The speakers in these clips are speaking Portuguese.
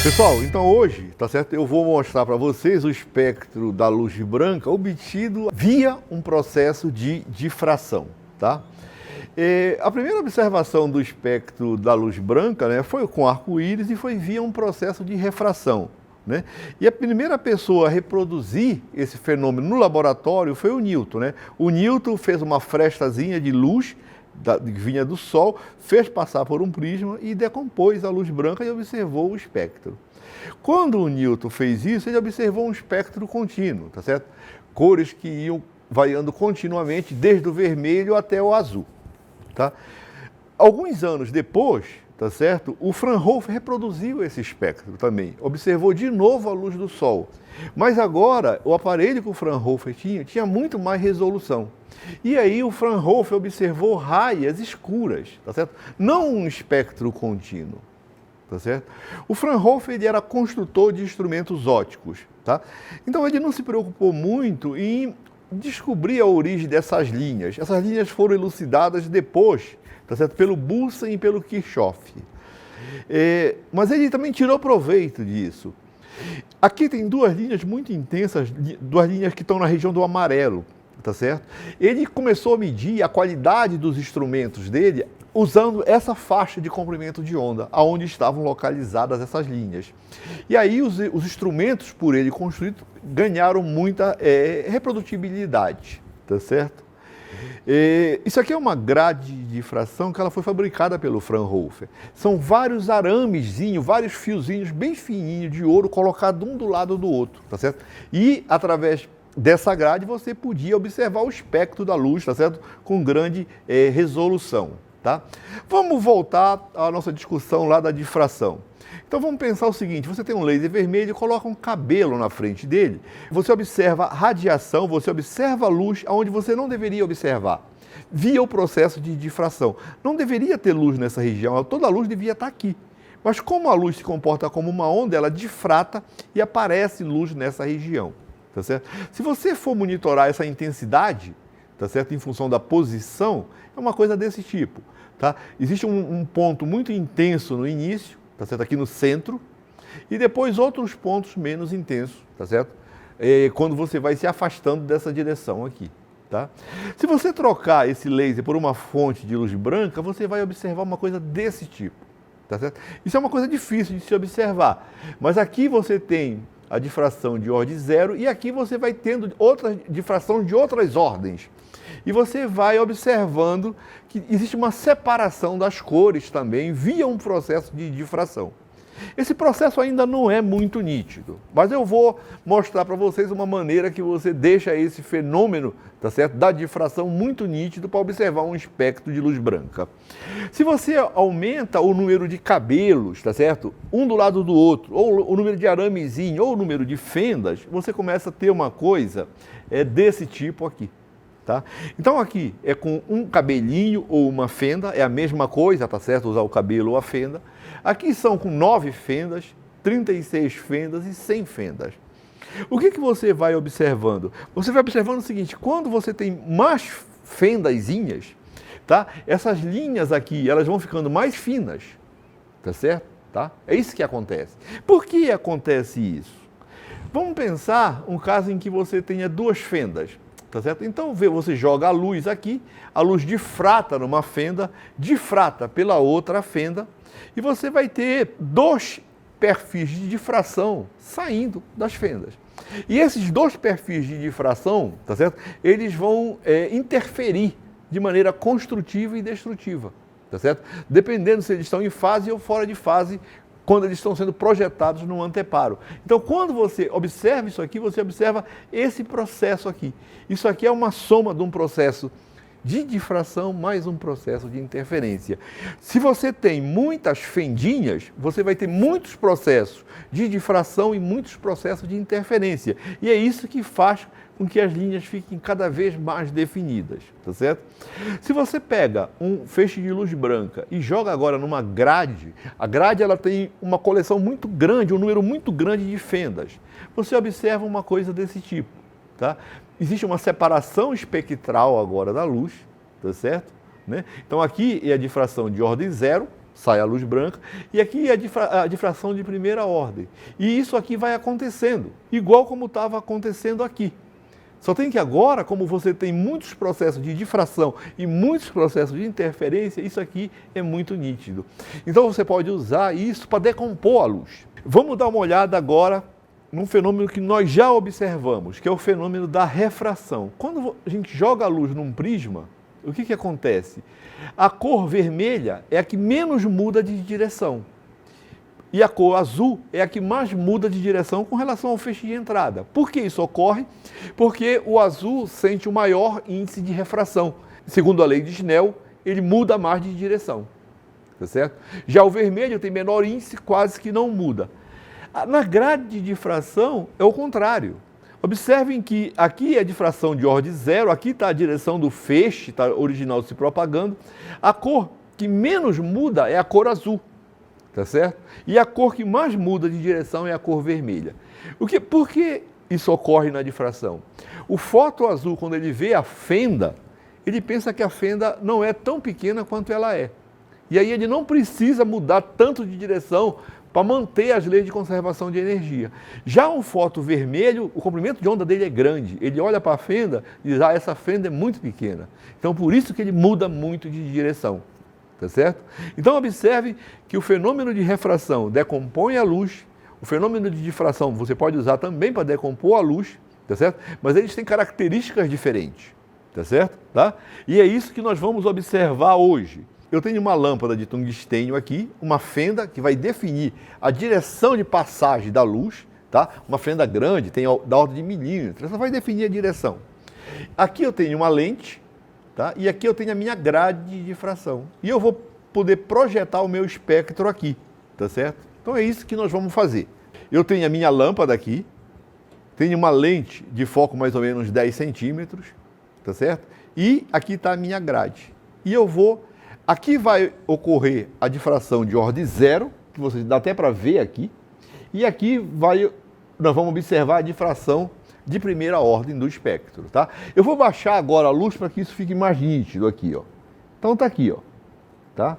Pessoal, então hoje, tá certo? Eu vou mostrar para vocês o espectro da luz branca obtido via um processo de difração, tá? A primeira observação do espectro da luz branca, né, foi com arco-íris e foi via um processo de refração, né? E a primeira pessoa a reproduzir esse fenômeno no laboratório foi o Newton, né? O Newton fez uma frestazinha de luz que vinha do Sol, fez passar por um prisma e decompôs a luz branca e observou o espectro. Quando o Newton fez isso, ele observou um espectro contínuo, tá certo? Cores que iam variando continuamente, desde o vermelho até o azul, tá? Alguns anos depois, tá certo? O Fraunhofer reproduziu esse espectro também, observou de novo a luz do Sol. Mas agora, o aparelho que o Fraunhofer tinha muito mais resolução. E aí o Fraunhofer observou raias escuras, tá certo? Não um espectro contínuo, tá certo? O Fraunhofer ele era construtor de instrumentos ópticos, tá? Então ele não se preocupou muito em descobrir a origem dessas linhas. Essas linhas foram elucidadas depois, tá certo? Pelo Bunsen e pelo Kirchhoff. Mas ele também tirou proveito disso. Aqui tem duas linhas muito intensas, duas linhas que estão na região do amarelo, tá certo? Ele começou a medir a qualidade dos instrumentos dele usando essa faixa de comprimento de onda, aonde estavam localizadas essas linhas. E aí os instrumentos por ele construídos ganharam muita reprodutibilidade, tá certo? Isso aqui é uma grade de difração que ela foi fabricada pelo Fraunhofer. São vários aramezinhos, vários fiozinhos bem fininhos de ouro colocados um do lado do outro, tá certo? E através dessa grade você podia observar o espectro da luz, tá certo? Com grande resolução, tá? Vamos voltar à nossa discussão lá da difração. Então vamos pensar o seguinte, você tem um laser vermelho e coloca um cabelo na frente dele, você observa radiação, você observa a luz onde você não deveria observar, via o processo de difração. Não deveria ter luz nessa região, toda a luz devia estar aqui. Mas como a luz se comporta como uma onda, ela difrata e aparece luz nessa região, tá certo? Se você for monitorar essa intensidade, tá certo, em função da posição, é uma coisa desse tipo, tá? Existe um ponto muito intenso no início, tá certo? Aqui no centro, e depois outros pontos menos intensos, tá certo? Quando você vai se afastando dessa direção aqui, tá? Se você trocar esse laser por uma fonte de luz branca, você vai observar uma coisa desse tipo, tá certo? Isso é uma coisa difícil de se observar, mas aqui você tem a difração de ordem zero e aqui você vai tendo outra difração de outras ordens. E você vai observando que existe uma separação das cores também via um processo de difração. Esse processo ainda não é muito nítido, mas eu vou mostrar para vocês uma maneira que você deixa esse fenômeno, tá certo, da difração muito nítido para observar um espectro de luz branca. Se você aumenta o número de cabelos, tá certo, um do lado do outro, ou o número de aramezinho, ou o número de fendas, você começa a ter uma coisa desse tipo aqui. Tá? Então aqui é com um cabelinho ou uma fenda, é a mesma coisa, tá certo? Usar o cabelo ou a fenda. Aqui são com 9 fendas, 36 fendas e 100 fendas. O que você vai observando? Você vai observando o seguinte, quando você tem mais fendazinhas, tá? Essas linhas aqui, elas vão ficando mais finas, tá certo? Tá? É isso que acontece. Por que acontece isso? Vamos pensar um caso em que você tenha duas fendas. Tá certo? Então você joga a luz aqui, a luz difrata numa fenda, difrata pela outra fenda, e você vai ter dois perfis de difração saindo das fendas. E esses dois perfis de difração, tá certo? Eles vão interferir de maneira construtiva e destrutiva, tá certo? Dependendo se eles estão em fase ou fora de fase, quando eles estão sendo projetados no anteparo. Então, quando você observa isso aqui, você observa esse processo aqui. Isso aqui é uma soma de um processo de difração mais um processo de interferência. Se você tem muitas fendinhas, você vai ter muitos processos de difração e muitos processos de interferência. E é isso que faz com que as linhas fiquem cada vez mais definidas, tá certo? Se você pega um feixe de luz branca e joga agora numa grade, a grade ela tem uma coleção muito grande, um número muito grande de fendas. Você observa uma coisa desse tipo, tá? Existe uma separação espectral agora da luz, tá certo? Né? Então aqui é a difração de ordem zero, sai a luz branca, e aqui é a difração de primeira ordem. E isso aqui vai acontecendo, igual como estava acontecendo aqui. Só tem que agora, como você tem muitos processos de difração e muitos processos de interferência, isso aqui é muito nítido. Então você pode usar isso para decompor a luz. Vamos dar uma olhada agora num fenômeno que nós já observamos, que é o fenômeno da refração. Quando a gente joga a luz num prisma, o que acontece? A cor vermelha é a que menos muda de direção. E a cor azul é a que mais muda de direção com relação ao feixe de entrada. Por que isso ocorre? Porque o azul sente o maior índice de refração. Segundo a lei de Snell, ele muda mais de direção. Tá certo? Já o vermelho tem menor índice, quase que não muda. Na grade de difração é o contrário. Observem que aqui é a difração de ordem zero, aqui está a direção do feixe, está original se propagando. A cor que menos muda é a cor azul. Tá certo? E a cor que mais muda de direção é a cor vermelha. Por que isso ocorre na difração? O fotoazul, quando ele vê a fenda, ele pensa que a fenda não é tão pequena quanto ela é. E aí ele não precisa mudar tanto de direção para manter as leis de conservação de energia. Já um foto vermelho, o comprimento de onda dele é grande. Ele olha para a fenda e diz, essa fenda é muito pequena. Então, por isso que ele muda muito de direção. Tá certo? Então, observe que o fenômeno de refração decompõe a luz, o fenômeno de difração você pode usar também para decompor a luz, tá certo? Mas eles têm características diferentes, tá certo? Tá? E é isso que nós vamos observar hoje. Eu tenho uma lâmpada de tungstênio aqui, uma fenda que vai definir a direção de passagem da luz, tá? Uma fenda grande, tem da ordem de milímetros, essa vai definir a direção. Aqui eu tenho uma lente, tá? E aqui eu tenho a minha grade de difração. E eu vou poder projetar o meu espectro aqui, tá certo? Então é isso que nós vamos fazer. Eu tenho a minha lâmpada aqui, tenho uma lente de foco mais ou menos 10 centímetros, tá certo? E aqui está a minha grade. E eu vou... Aqui vai ocorrer a difração de ordem zero, que você dá até para ver aqui. E aqui nós vamos observar a difração de primeira ordem do espectro, tá? Eu vou baixar agora a luz para que isso fique mais nítido aqui, ó. Então tá aqui, ó, tá?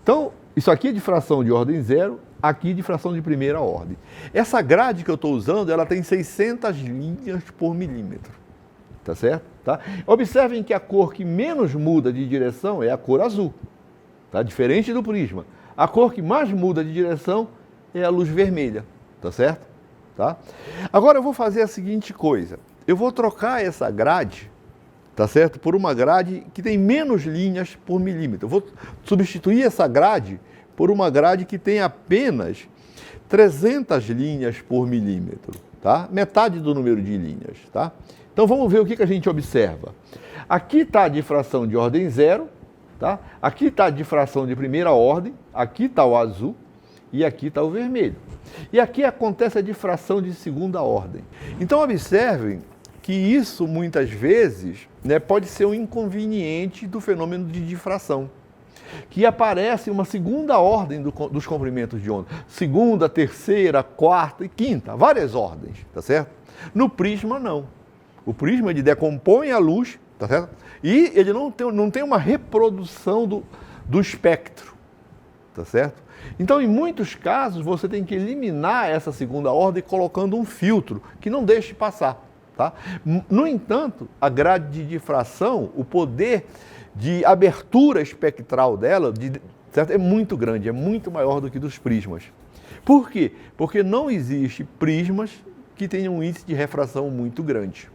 Então, isso aqui é difração de ordem zero, aqui difração de primeira ordem. Essa grade que eu estou usando, ela tem 600 linhas por milímetro, tá certo? Tá? Observem que a cor que menos muda de direção é a cor azul, tá? Diferente do prisma. A cor que mais muda de direção é a luz vermelha, tá certo? Tá? Agora eu vou fazer a seguinte coisa, eu vou trocar essa grade, tá certo, por uma grade que tem menos linhas por milímetro. Eu vou substituir essa grade por uma grade que tem apenas 300 linhas por milímetro, tá? Metade do número de linhas, tá? Então vamos ver o que a gente observa. Aqui está a difração de ordem zero, tá? Aqui está a difração de primeira ordem, aqui está o azul e aqui está o vermelho. E aqui acontece a difração de segunda ordem. Então observem que isso muitas vezes, né, pode ser um inconveniente do fenômeno de difração, que aparece uma segunda ordem dos comprimentos de onda. Segunda, terceira, quarta e quinta, várias ordens, tá certo? No prisma não. O prisma ele decompõe a luz, tá certo? E ele não tem uma reprodução do espectro, tá certo? Então, em muitos casos, você tem que eliminar essa segunda ordem colocando um filtro que não deixe passar, tá? No entanto, a grade de difração, o poder de abertura espectral dela, certo? É muito grande, é muito maior do que dos prismas. Por quê? Porque não existe prismas que tenham um índice de refração muito grande,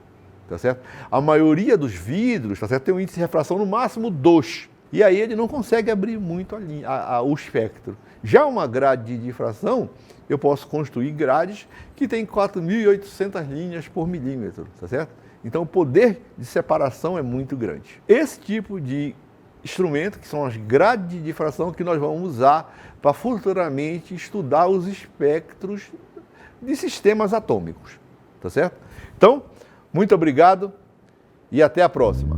tá certo? A maioria dos vidros, tá certo, tem um índice de refração no máximo 2. E aí ele não consegue abrir muito o espectro. Já uma grade de difração, eu posso construir grades que têm 4.800 linhas por milímetro, tá certo? Então o poder de separação é muito grande. Esse tipo de instrumento, que são as grades de difração, que nós vamos usar para futuramente estudar os espectros de sistemas atômicos, tá certo? Então, muito obrigado e até a próxima.